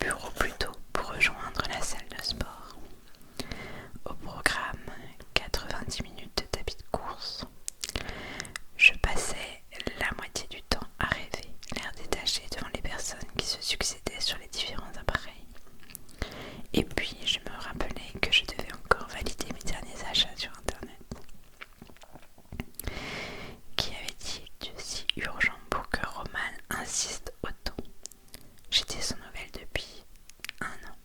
bureau plus tôt pour rejoindre la salle de sport. Au programme, 90 minutes de tapis de course. Je passais la moitié du temps à rêver, l'air détaché devant les personnes qui se succédaient sur les différents appareils. Et puis je me rappelais que je devais encore valider mes derniers achats sur internet. Qui avait-il de si urgent pour que Roman insiste autant? J'étais sans nouvelles depuis un an.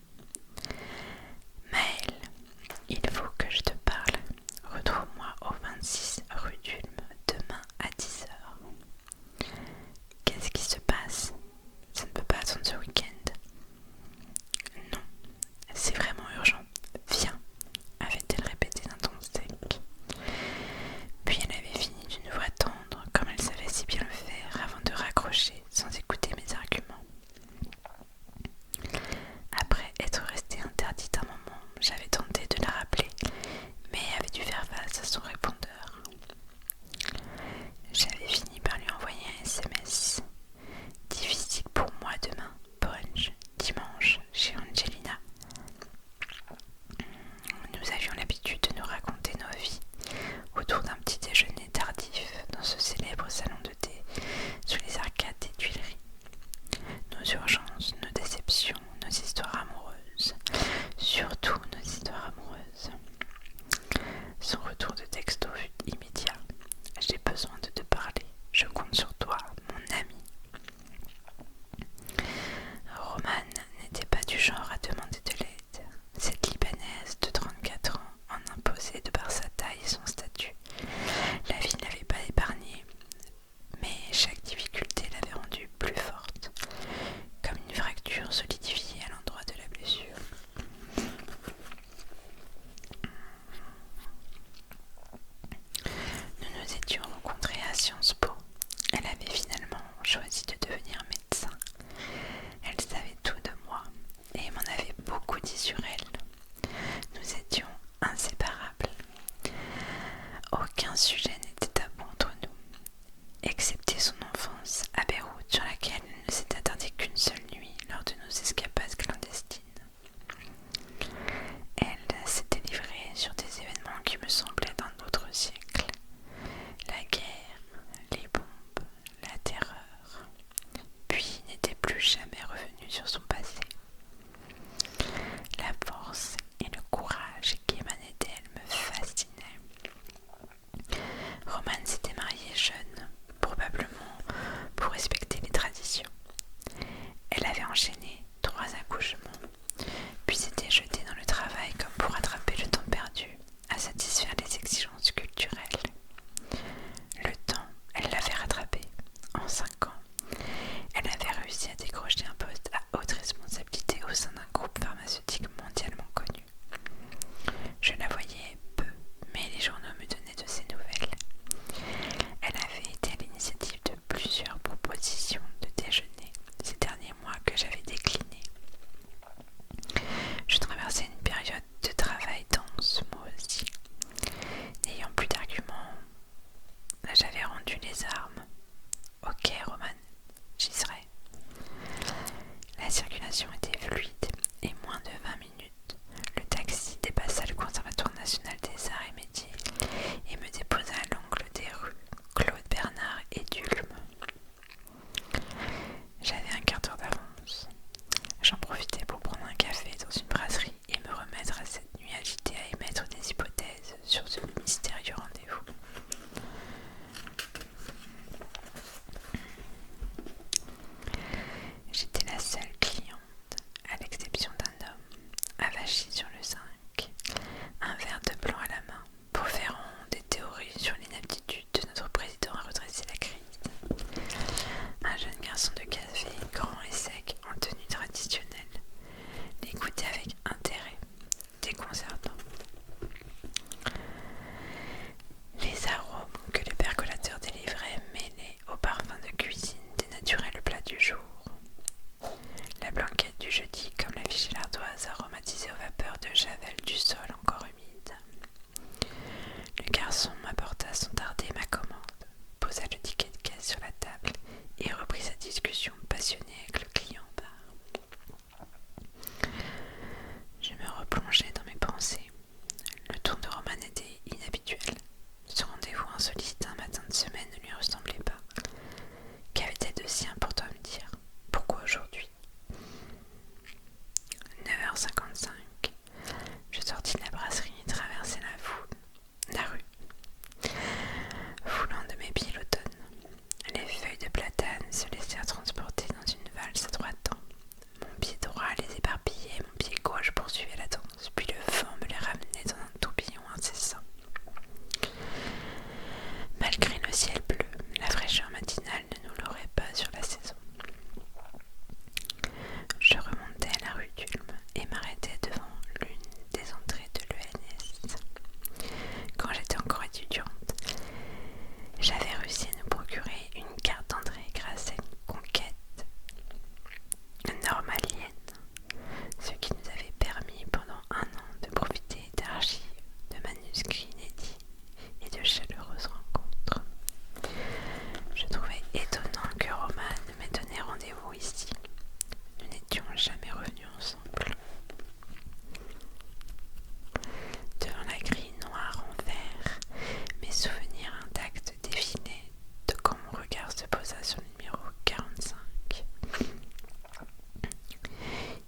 Maëlle, il faut que je te parle. Retrouve-moi au 26 rue d'Ulm demain à 10 heures. Qu'est-ce qui se passe? Ça ne peut pas attendre ce week-end. Non, c'est vraiment urgent. Viens, avait-elle répété d'un ton sec. Puis elle avait fini d'une voix tendre, comme elle savait si bien le faire, avant de raccrocher sans écouter mes arguments. et m'arrêtait devant l'une des entrées de l'ENS. Quand j'étais encore étudiante, j'avais réussi à nous procurer une carte d'entrée grâce à une conquête normalienne, ce qui nous avait permis pendant 1 an de profiter d'archives, de manuscrits inédits et de chaleureuses rencontres. Je trouvais étonnant que Roman m'ait donné rendez-vous ici. Nous n'étions jamais revenus ensemble. Devant la grille noire en verre, mes souvenirs intacts défilaient de quand mon regard se posa sur le numéro 45.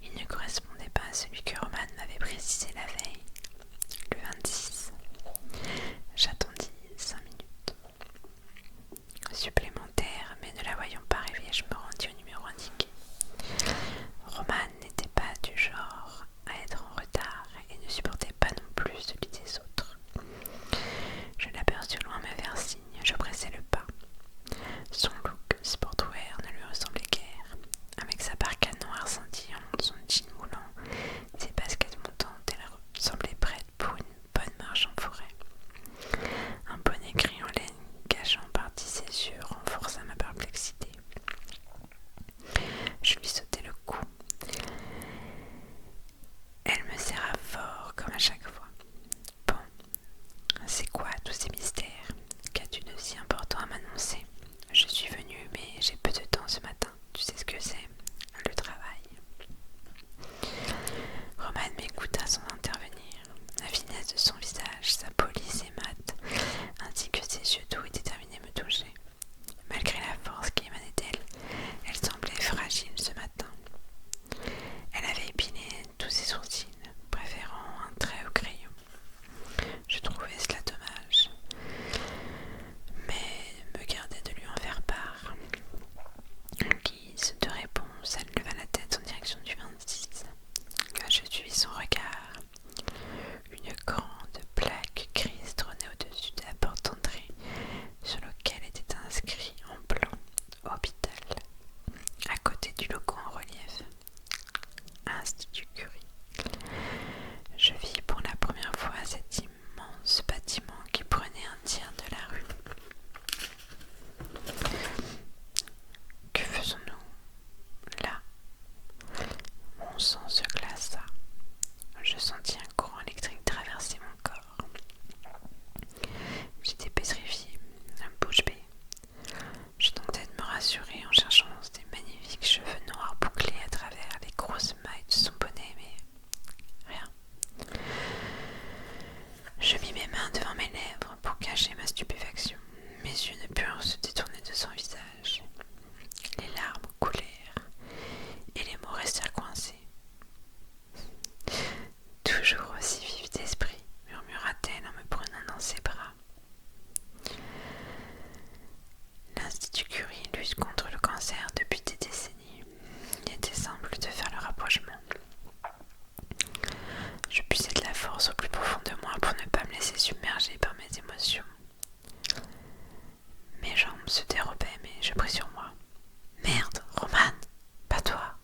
Il ne correspondait pas à celui que Roman m'avait précisé la veille, le 26. J'attendis 5 minutes supplémentaires, mais ne la voyant pas arriver, je me rendis au numéro indiqué. Roman n'était pas du genre à être en retard et ne supportait pas non plus celui des autres. Je l'aperçus loin me faire signe, je pressai le pas. Son look sportwear ne lui ressemblait guère. Avec sa parka noire scintillante, son jean moulant, ses baskets montantes, elle semblait prête pour une bonne marche en forêt. Un bonnet gris en laine cachant en partie ses yeux renforça ma perplexité. Je lui sautai le cou. Elle me serra fort comme à chaque fois. Bon, c'est quoi tous ces mystères? Qu'as-tu de si important à m'annoncer? Je suis venue, mais j'ai peu de temps ce matin. Tu sais ce que c'est? Le travail. Roman m'écouta sans intervenir. La finesse de son visage, sa police et mate, ainsi que ses yeux doux et déterminés me touchaient. Malgré la force qui émanait d'elle, elle semblait fragile ce matin. Elle avait épilé tous ses sourcils, préférant un trait au crayon. Je trouvais cela dommage, mais me gardais de lui en faire part. En guise de réponse, elle leva la tête en direction du 26. Je suivis son regard. Une grande plaque grise trônait au-dessus de la porte d'entrée, sur laquelle était inscrit en blanc « Hôpital », à côté du logo en relief « Institut Curie ». Je vis pour la première fois cet immense bâtiment qui prenait un tiers de la rue. Que faisons-nous là? Mon sang se glaça. Je sentis un courant électrique traverser mon corps. J'étais pétrifiée, bouche bée. Je tentais de me rassurer en cherchant ses magnifiques cheveux noirs bouclés à travers les grosses mailles de son bonnet, mais rien. Je mis mes mains devant mes lèvres pour cacher ma stupéfaction. Mes yeux ne purent se détourner de son visage. Les larmes coulèrent et les mots restèrent coincés. Toujours aussi vive d'esprit, murmura-t-elle en me prenant dans ses bras. L'Institut Curie lutte contre le cancer depuis des décennies. Il était simple de faire le rapprochement. Je puisais de la force au plus profond de moi pour ne pas me laisser submerger par mes émotions. Mes jambes se dérobaient, mais je pris sur moi. Merde, Roman, pas toi.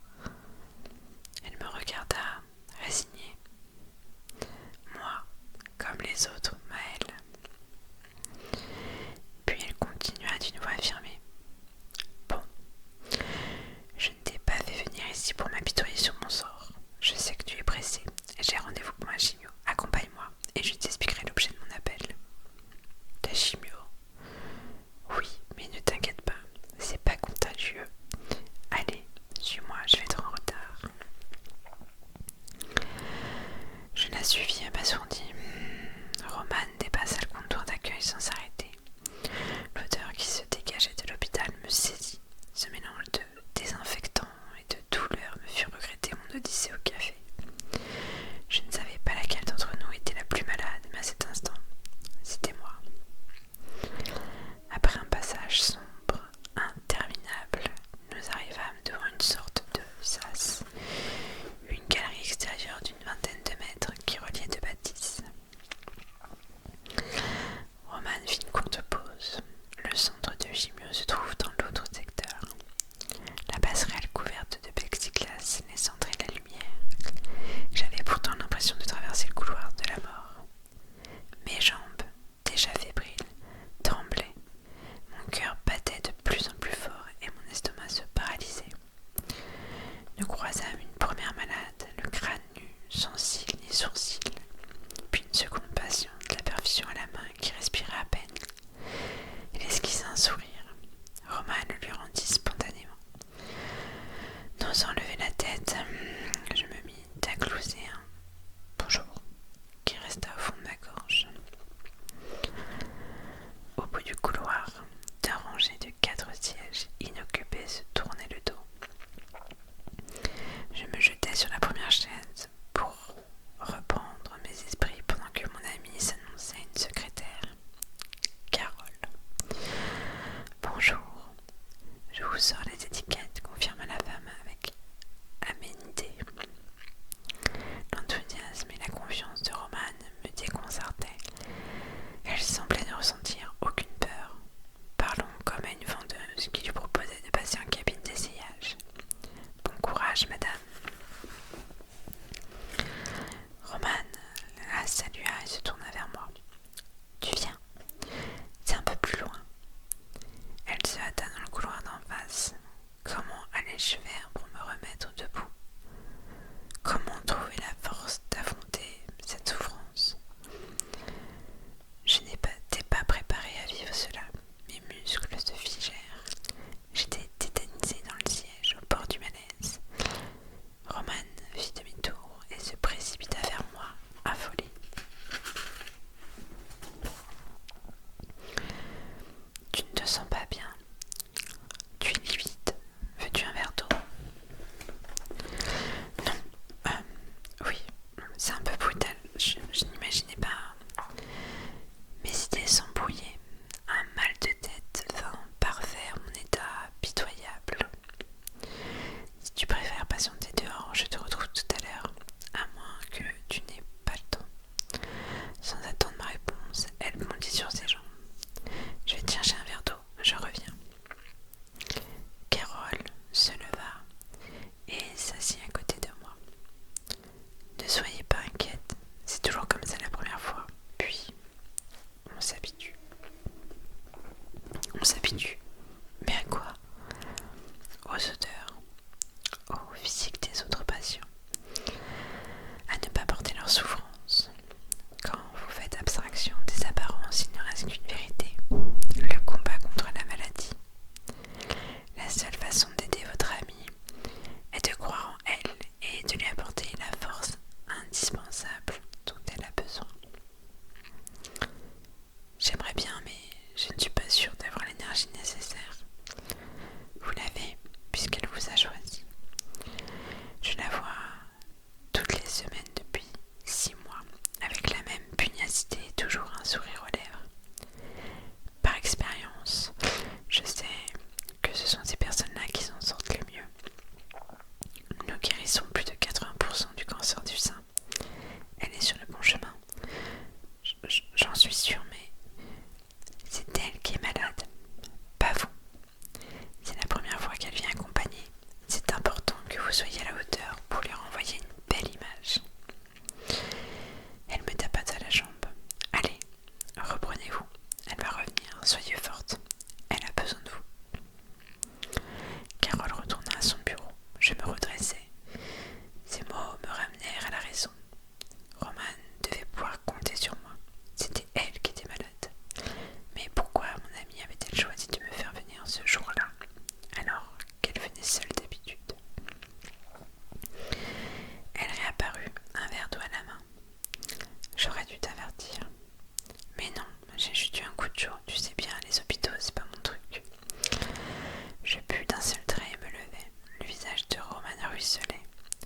Elle me regarda, résignée. Moi, comme les autres, Maëlle. Puis elle continua d'une voix affirmée. Bon, je ne t'ai pas fait venir ici pour m'apitoyer sur mon sort. Je sais que tu es pressé. J'ai rendez-vous pour ma chimio. Accompagne-moi et je t'expliquerai l'objet de mon appel. Ta chimio? Oui, mais ne t'inquiète pas, c'est pas contagieux. Allez, suis-moi, je vais être en retard. Je la suivis abasourdie. Roman dépassa le comptoir d'accueil sans s'arrêter. L'odeur qui se dégageait de l'hôpital me saisit. Ce mélange de désinfectant et de douleur me fit regretter mon odyssée au café. Je ne savais pas laquelle d'entre nous était la plus malade, mais à cet instant, c'était moi. Après un passage sombre, interminable, nous arrivâmes devant une sorte de sas, une galerie extérieure d'une vingtaine de mètres qui reliait deux bâtisses. Roman fit une courte pause. Le centre de gymnase se trouve dans l'autre secteur. La passerelle couverte de plexiglas laisse entrer la lumière,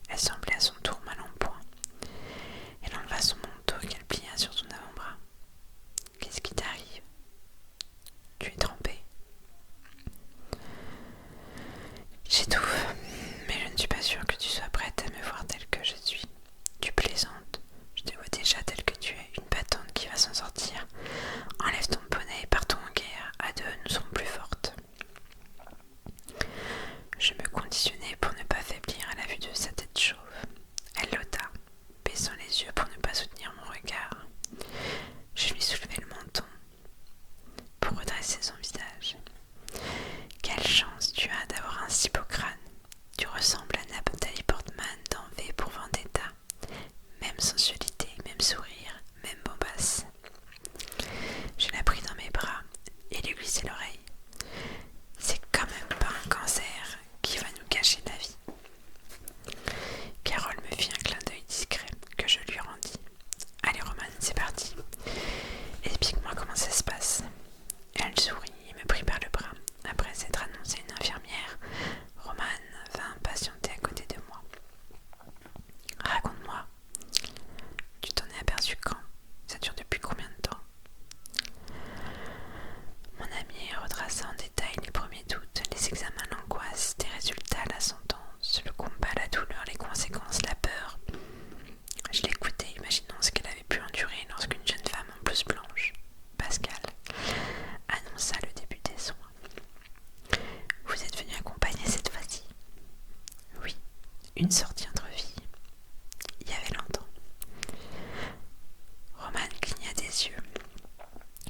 Elle semblait à son tour mal en point. Elle enleva son manteau qu'elle plia sur son avant-bras. « Qu'est-ce qui t'arrive ? Tu es trempée. » « J'étouffe, mais je ne suis pas sûre que tu sois prête à me voir telle que je suis. Tu plaisantes. Je te vois déjà telle que tu es, une battante qui va s'en sortir. Enlève ton bonnet et partons en guerre. À deux, nous serons plus fortes. » Je me conditionnais pour ne pas faiblir à la vue de sa tête chauve. Elle l'ôta, baissant les yeux pour ne pas soutenir mon regard. Je lui soulevai le menton pour redresser son visage. « Quelle chance tu as d'avoir un si beau crâne. Tu ressembles à Nathalie Portman dans V pour Vendetta. Même sensualité, même sourire, même bombasse. » Je la pris dans mes bras et lui glissai l'oreille. « C'est quand même pas un cancer qui va nous gâcher la vie. » Carole me fit un clin d'œil discret que je lui rendis. « Allez Romane, c'est parti. Explique-moi comment ça se passe. » Elle sourit et me prit par le bras. Après s'être annoncé une infirmière, Romane vint patienter à côté de moi. « Raconte-moi. Tu t'en es aperçu quand? Ça dure depuis combien de temps? » Mon ami retraça en détail les premiers doutes, les examens, l'angoisse, des résultats, la sentence, le combat, la douleur, les conséquences, la peur. Je l'écoutais, imaginant ce qu'elle avait pu endurer lorsqu'une jeune femme en blouse blanche, Pascal, annonça le début des soins. « Vous êtes venu accompagner cette fois-ci? » « Oui, une sortie entre filles. Il y avait longtemps. » Romane cligna des yeux.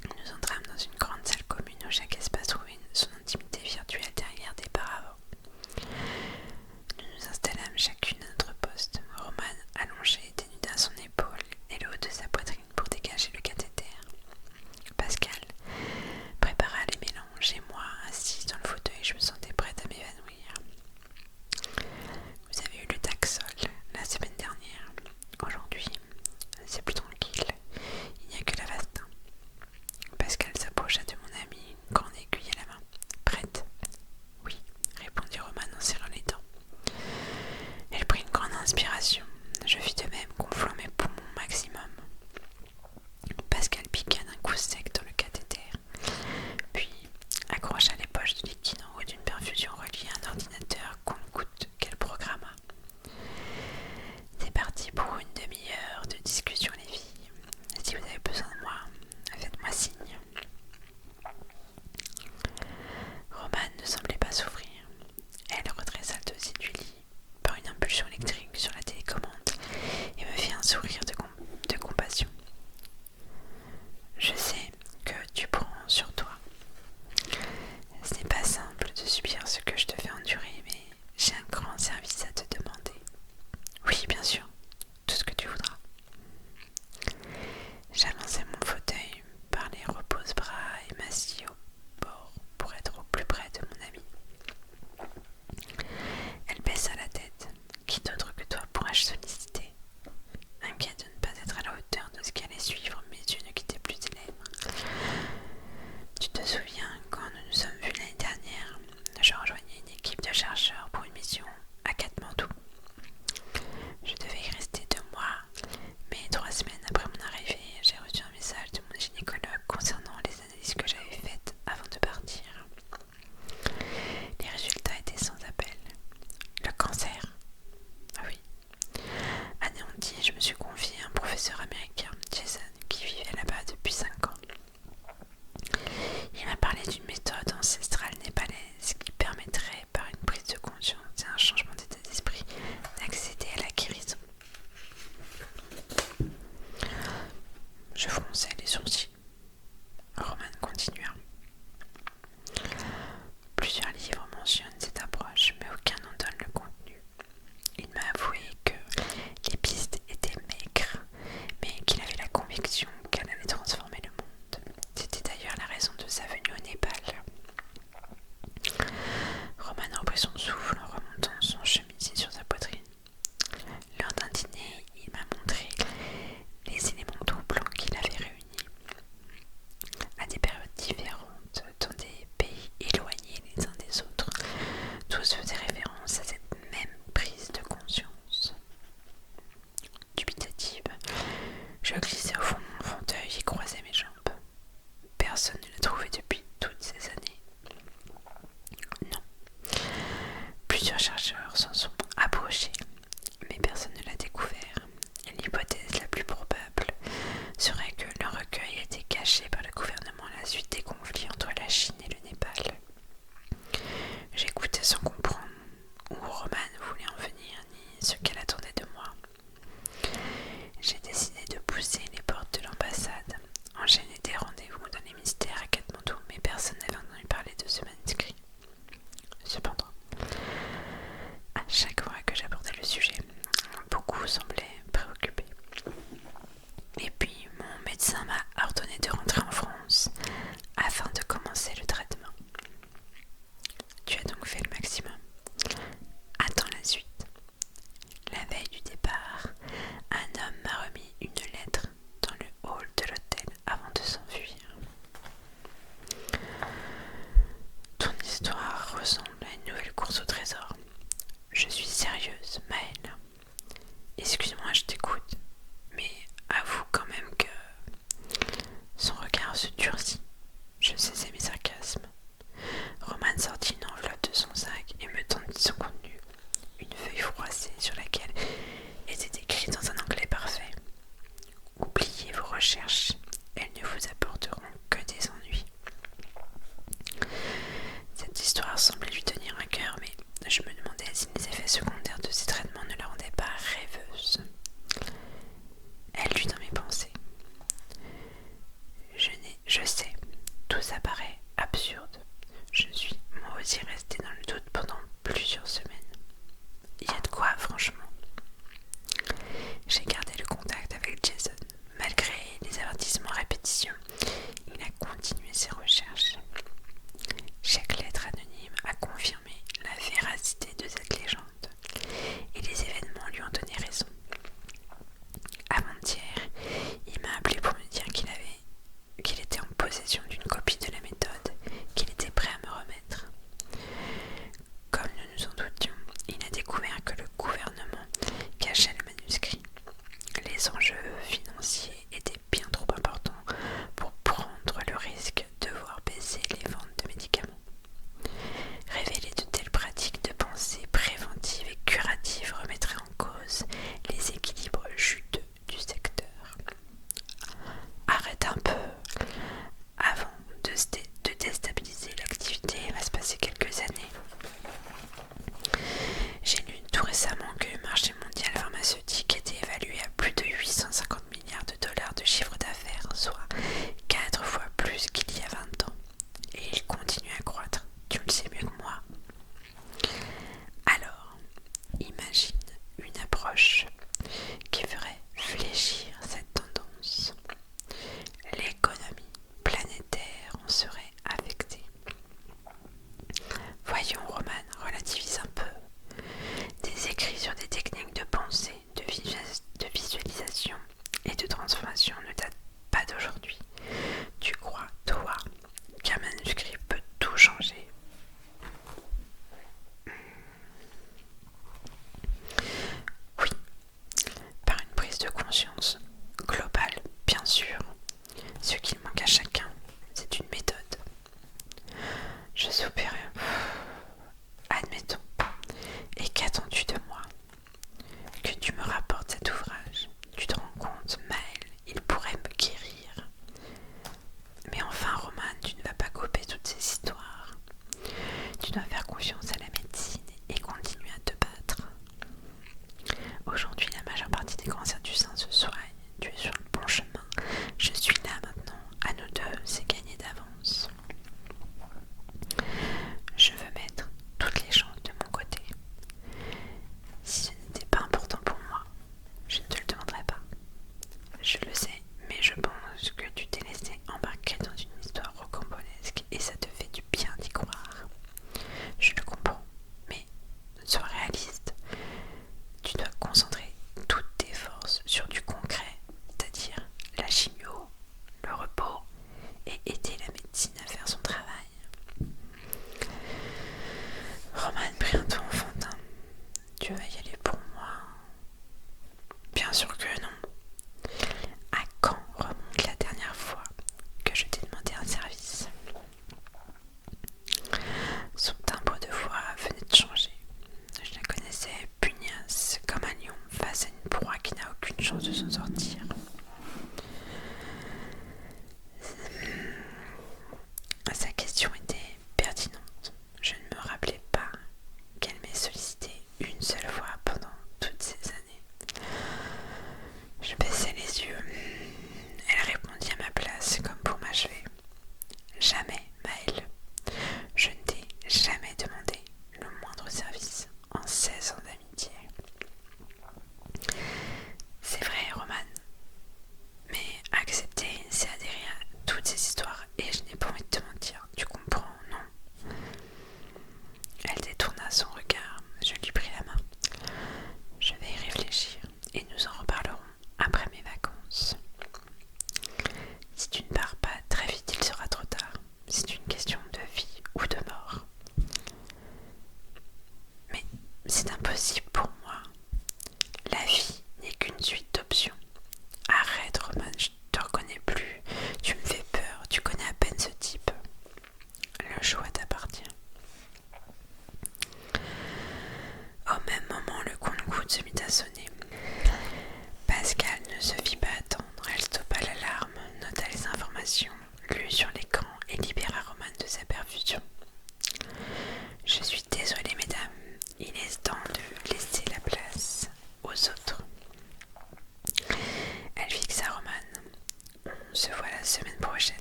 Nous entrâmes dans une grande salle commune où chaque espace trouvait son intimité virtuelle derrière des paravents. Nous nous installâmes chacune à notre poste. Romane, allongée, dénuda son épaule et le haut de sa poitrine pour dégager le cathéter. Pascal prépara les mélanges et moi, assise dans le fauteuil, je me sentais prête à m'évanouir. « Vous avez eu le Taxol la semaine dernière. Aujourd'hui, c'est plus tranquille. Il n'y a que l'Avastin. » Pascal s'approcha de mon ami, une grande aiguille à la main. « Prête? » »« Oui, » répondit Romane en serrant les dents. Elle prit une grande inspiration. Je fis de même, gonflant mes poumons au maximum. Pascal piqua d'un coup sec dans le cathéter, puis accrocha les poches de liquide en haut d'une perfusion reliée à un ordinateur compte-gouttes qu'elle programma. C'est parti pour une demi-heure de discussion, les filles. Si vous avez besoin de moi, faites-moi signe. Romane ne semblait pas s'ouvrir. Elle redressa le dossier du lit par une impulsion électrique sur la télécommande. vous semblez préoccupé. Et puis mon médecin m'a ordonné de rentrer en France afin de commencer le traitement. Tu as donc fait le maximum. Attends la suite. La veille du départ, un homme m'a remis une lettre dans le hall de l'hôtel avant de s'enfuir. Ton histoire ressemble à une nouvelle course au trésor. Je suis sérieuse, Maëlle. Excuse-moi, je t'écoute, mais avoue quand même que son regard se durcit. Je cessai mes sarcasmes. Roman sortit une enveloppe de son sac et me tendit son contenu, une feuille froissée sur laquelle était écrit dans un anglais parfait. Oubliez vos recherches, elles ne vous apporteront que des ennuis. Cette histoire semblait lui tenir à cœur, mais je me demandais si les effets secondaires de ces traitements ne la rendaient pas rêveuse. Elle lut dans mes pensées. Je sais, tout ça paraît absurde. Je suis moi aussi restée dans le doute pendant plusieurs semaines. Il y a de quoi, franchement. J'ai gardé le contact avec Jason. Malgré les avertissements à répétition, il a continué ses recherches. Chaque lettre anonyme a confirmé la véracité de cette légende, et les événements lui ont donné raison. Avant-hier, il m'a appelé pour me dire qu'il était en possession d'une copie de la méthode, qu'il était prêt à me remettre. Comme nous nous en doutions, il a découvert que le gouvernement cachait le manuscrit. Les enjeux financiers étaient bien trop importants pour prendre le risque de voir baisser les ventes de médicaments. Révéler de telles pratiques de pensée préventive et curative remettrait en cause les équilibres juteux du secteur. Arrête un peu. Avant de déstabiliser l'activité, il va se passer quelques années. J'ai lu tout récemment que le marché mondial pharmaceutique était évalué à plus de 850 milliards de dollars de chiffre d'affaires, soit 4 fois plus qu'il y a 20 ans. Et il continue à croître, tu le sais mieux que moi. Alors, imagine une approche qui ferait fléchir cette tendance. L'économie planétaire en serait affectée. Voyons, Roman, relativise un peu. Des écrits sur des techniques de pensée, de visualisation et de transformation ne datent pas d'aujourd'hui. Tu crois, toi, qu'un manuscrit peut tout changer? Oui, par une prise de conscience globale, bien sûr. Ce qu'il manque à chacun, c'est une méthode. Je soupirai. Admettons. Et qu'attends-tu de moi? Que tu me rapportes cet ouvrage. Tu te rends compte, Maëlle, il pourrait me guérir. Mais enfin, Roman, tu ne vas pas gober toutes ces histoires. Tu dois faire confiance à la médecine et continuer à te battre. Aujourd'hui, la majeure partie des cancers du sein se soignent. Tu es sur le bon chemin. Je suis là maintenant. À nous deux, c'est gagné d'avance. Je veux mettre toutes les chances de mon côté. Si ce n'était pas important pour moi, La vie n'est qu'une suite d'options. Arrête Roman, je te reconnais plus. Tu me fais peur, tu connais à peine ce type. Le choix t'appartient. Au même moment, le compte-gouttes se mit à sonner. Pascal ne se fit pas attendre. Elle stoppa l'alarme, nota les informations, lut sur l'écran et libéra Roman de sa perfusion. Je suis désolée, mesdames, il est temps de laisser la place aux autres. Elle fixa Roman. On se voit la semaine prochaine,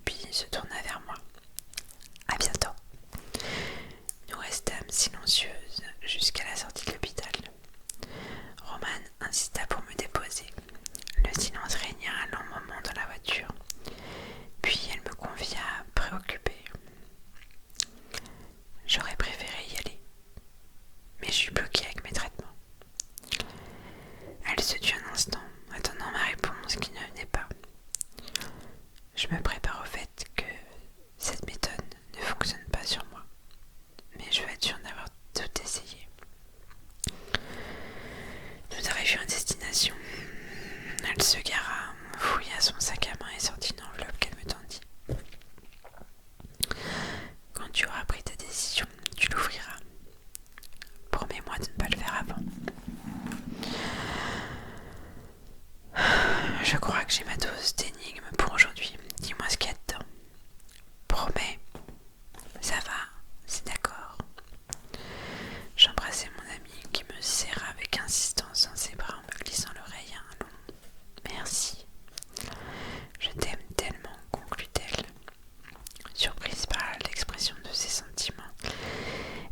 puis se tourna vers moi. À bientôt. Nous restâmes silencieuses jusqu'à la sortie de l'hôpital. Roman insista pour me déposer. Le silence régna un long moment dans la voiture. Puis elle me confia préoccupée. J'aurais préféré y aller, mais je suis bloquée avec mes traitements. Elle se tut un instant, attendant ma réponse qui ne venait pas. Je me prépare au fait que cette méthode ne fonctionne pas sur moi, mais je veux être sûre d'avoir tout essayé. Nous arrivions à destination. Elle se gara, fouilla son sac à main et sortit une enveloppe qu'elle me tendit. Quand tu auras pris ta décision, tu l'ouvriras. Promets-moi de ne pas le faire avant. Je crois que j'ai ma dose d'énigmes pour aujourd'hui. Dis-moi ce qu'il y a dedans. Promets. Ça va, c'est d'accord. J'embrassai mon ami qui me serra avec insistance dans ses bras en me glissant l'oreille à un long « Merci. Je t'aime tellement », conclut-elle. Surprise par l'expression de ses sentiments,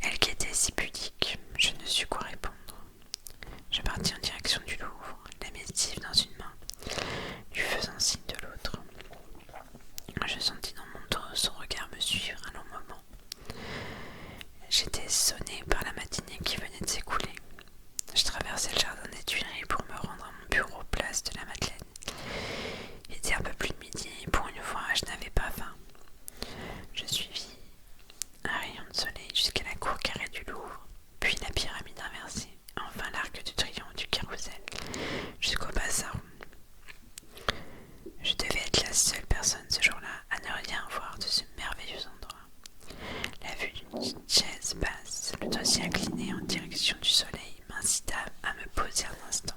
elle qui était si pudique, je ne sus quoi répondre. Je partis en direction du Louvre, la missive dans une main, lui faisant signe de l'autre. Je sentis dans mon dos son regard me suivre un long moment. J'étais sonnée par la matinée qui venait de s'écouler. Je traversais le jardin des Tuileries pour me rendre à mon bureau place de la Madeleine. Il était un peu plus de midi et pour une fois je n'avais pas faim. Je suivis un rayon de soleil jusqu'à la cour carrée du Louvre, puis la pyramide inversée, enfin l'arc de triomphe du carrousel, jusqu'au bassin. Je devais être la seule personne ce jour-là à ne rien voir de ce merveilleux endroit. La vue d'une chaise basse, le dossier incliné en direction du soleil, m'incita à me poser un instant.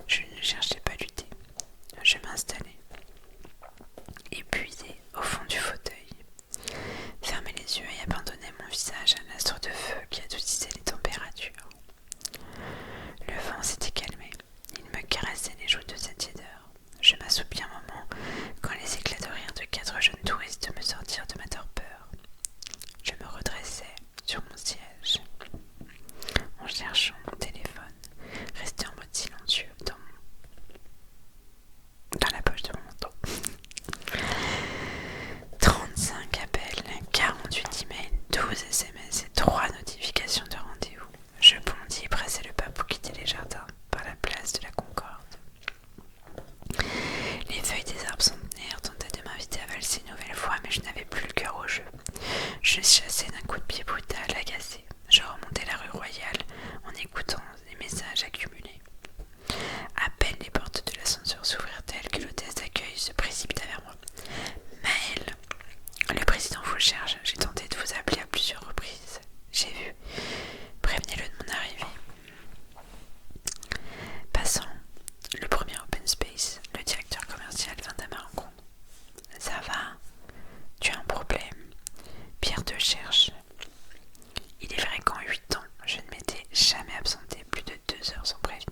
Je ne cherchais pas à lutter. Je m'installai, épuisé au fond du fauteuil. Fermai les yeux et abandonnai mon visage à un astre de feu qui adoucissait les températures. Le vent s'était calmé. Il me caressait les joues de cette tiédeur. Je m'assoupis un moment quand les éclats de rire de 4 jeunes touristes me sortirent de ma torpeur. Je me redressai sur mon siège en cherchant mon téléphone, resté en mode silencieux dans la poche de mon manteau. 35 appels, 48 emails, 12 SMS et 3 notifications de rendez-vous. Je bondis et pressai le pas pour quitter les jardins par la place de la Concorde. Les feuilles des arbres centenaires tentaient de m'inviter à valser une nouvelle fois, mais je n'avais plus le cœur au jeu. Je chassais d'un coup de pied brutal, agacé. Je remontais la rue Royale en écoutant les messages accumulés. À peine les portes de l'ascenseur s'ouvrirent-elles que l'hôtesse d'accueil se précipita vers moi. « Maëlle, le président vous cherche. J'ai tenté de vous appeler à plusieurs reprises. J'ai vu. Prévenez-le de mon arrivée. » Passant le premier open space, le directeur commercial vint à ma rencontre. « Ça va? Tu as un problème? Pierre te cherche. » Il est vrai qu'en 8 ans, je ne m'étais jamais absentée plus de 2 heures sans prévenir.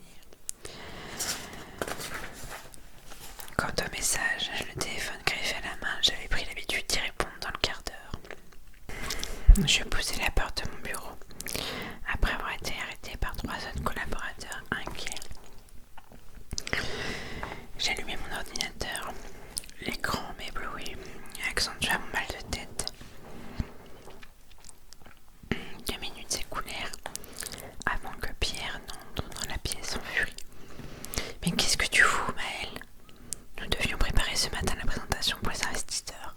Quant au message, le téléphone griffé à la main, j'avais pris l'habitude d'y répondre dans le quart d'heure. Je poussai la porte de mon bureau, après avoir été arrêté par 3 autres collaborateurs inquiets. J'allumai mon ordinateur. L'écran m'éblouit et accentua mon mal de tête. 2 minutes s'écoulèrent avant que Pierre n'entre dans la pièce en furie. « Mais qu'est-ce que tu fous, Maëlle? Nous devions préparer ce matin la présentation pour les investisseurs.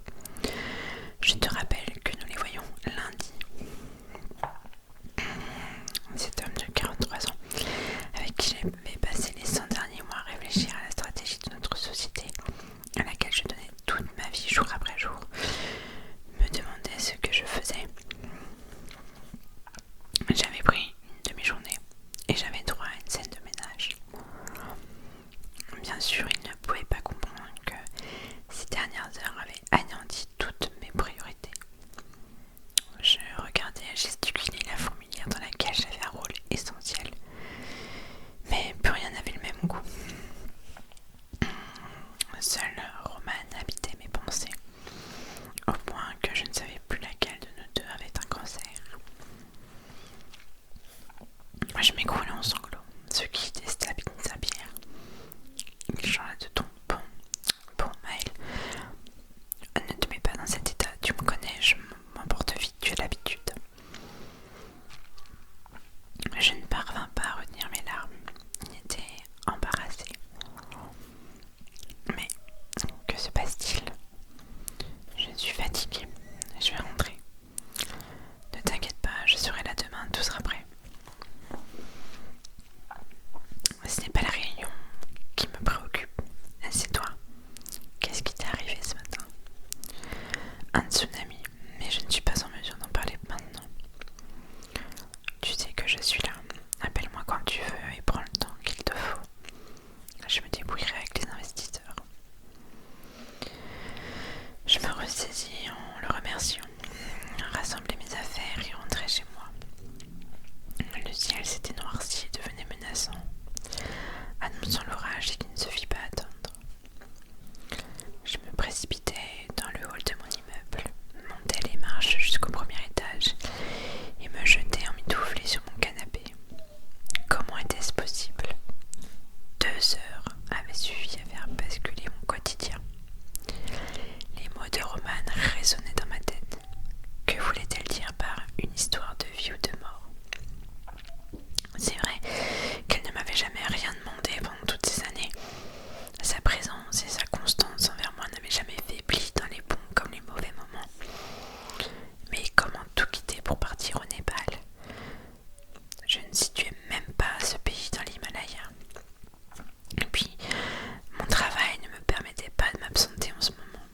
Je te rappelle que nous les voyons lundi. » qui j'avais passé les 100 derniers mois à réfléchir à la stratégie de notre société, à laquelle je donnais toute ma vie jour après jour, me demandait ce que je faisais. J'avais pris une demi-journée et j'avais droit à une scène de ménage. Bien sûr, il ne pouvait pas comprendre que ces dernières heures avaient anéanti toutes mes priorités. Je regardais gesticuler la fourmilière dans laquelle j'avais un rôle essentiel, mais plus rien n'avait le même goût. Seul Roman habitait mes pensées, au point que je ne savais plus laquelle de nous deux avait un cancer. Je m'écroulais en sanglots, ce qui déstabilisa Pierre. Il changea de ton. Bon, Maël, ne te mets pas dans cet état, tu me connais, je m'emporte vite, tu as l'habitude. Je ne parvins pas à retenir mes larmes, j'étais embarrassée. Mais que se passe-t-il? Je suis fatiguée, je vais rentrer. Ne t'inquiète pas, je serai là demain, tout sera prêt. Ce n'est pas la réunion qui me préoccupe, c'est toi. Qu'est-ce qui t'est arrivé ce matin? Un tsunami, mais je ne suis pas en mesure d'en parler maintenant. Tu sais que je suis là. Appelle-moi quand tu veux et prends le temps qu'il te faut. Je me débrouillerai avec les investisseurs. Je me ressaisis en le remerciant, rassemblai mes affaires et rentrai chez moi. Le ciel s'était noirci et devenait menaçant, annonçant l'orage qui ne se fit pas attendre. Je me précipitai dans le hall de mon immeuble, montai les marches jusqu'au premier étage et me jetai emmitouflé sur mon canapé. Comment était-ce possible? 2 heures avaient suffi à faire basculer mon quotidien. Les mots de Roman résonnaient dans ma tête. Que voulait-elle dire par une histoire de vie ou de mort? C'est vrai qu'elle ne m'avait jamais rien demandé pendant toutes ces années. Sa présence et sa constance envers moi n'avaient jamais faibli dans les bons comme les mauvais moments. Mais comment tout quitter pour partir au Népal? Je ne situais même pas ce pays dans l'Himalaya. Et puis, mon travail ne me permettait pas de m'absenter en ce moment.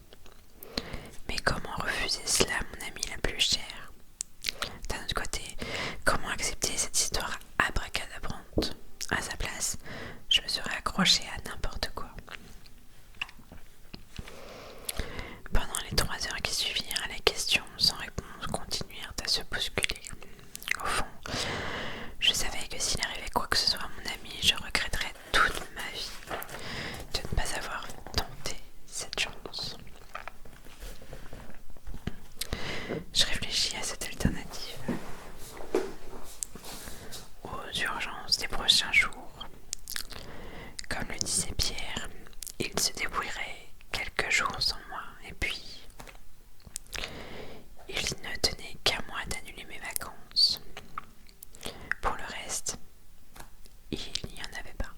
Mais comment refuser cela à mon amie la plus chère? D'un autre côté, comment accepter cette histoire abracadabrante? À sa place, je me serais accrochée à n'importe quoi. Pendant les 3 heures qui suivirent, les questions sans réponse continuèrent à se bousculer. Au fond, je savais que s'il arrivait quoi que ce soit à mon ami, je regretterais toute ma vie de ne pas avoir tenté cette chance. Je réfléchis à cette alternative, aux urgences des prochains jours. Comme le disait Pierre, il se débrouillerait quelques jours sans moi, et puis il ne tenait qu'à moi d'annuler mes vacances. Pour le reste, il n'y en avait pas.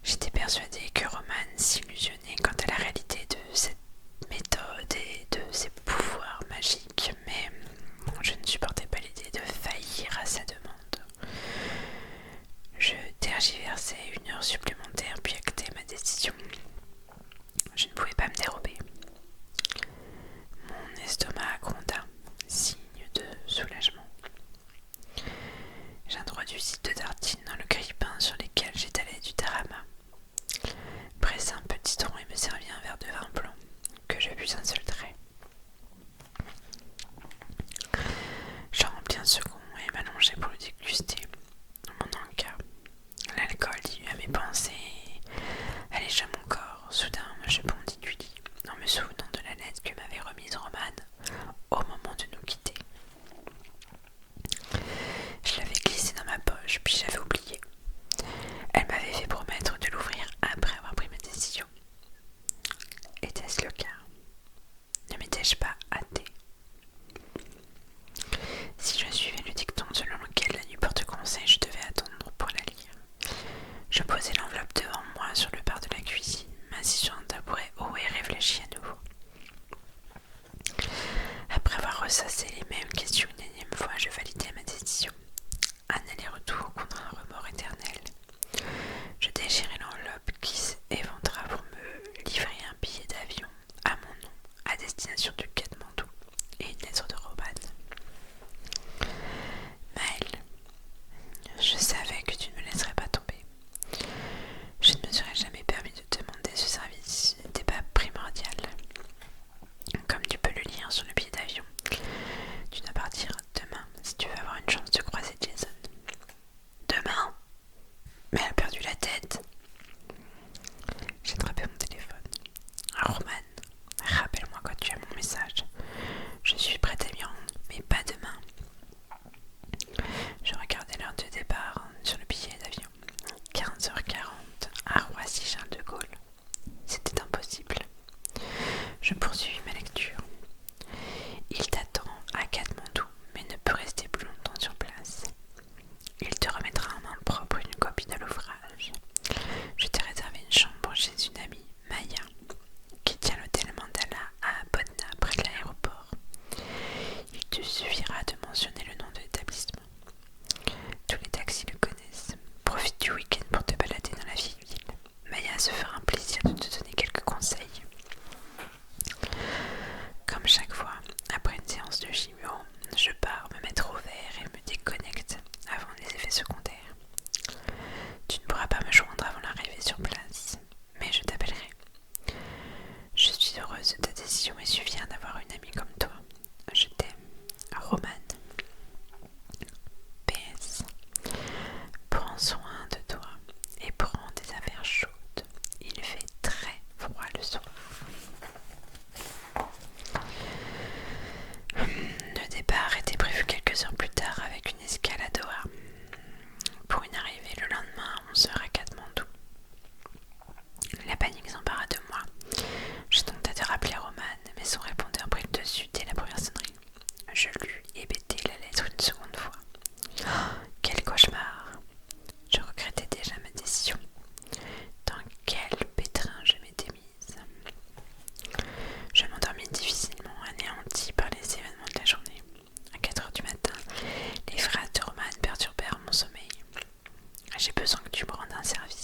J'étais persuadée que Roman s'illusionnait quant à la réalité de cette méthode et de ses pouvoirs magiques, mais je ne supportais pas l'idée de faillir à sa demande. Je tergiversai 1 heure supplémentaire puis actai ma décision. Je ne pouvais pas me dérober. Mon estomac gronda, signe de soulagement. J'introduisis 2 tartines dans le grille-pain sur lesquelles j'étalais du tarama, pressa un petit tronc et me servis un verre de vin blanc que je bus un seul trait. J'en remplis un second et m'allongeai pour le déguster. Mon encas, l'alcool dilua mes pensées j'ai besoin que tu me rendes un service.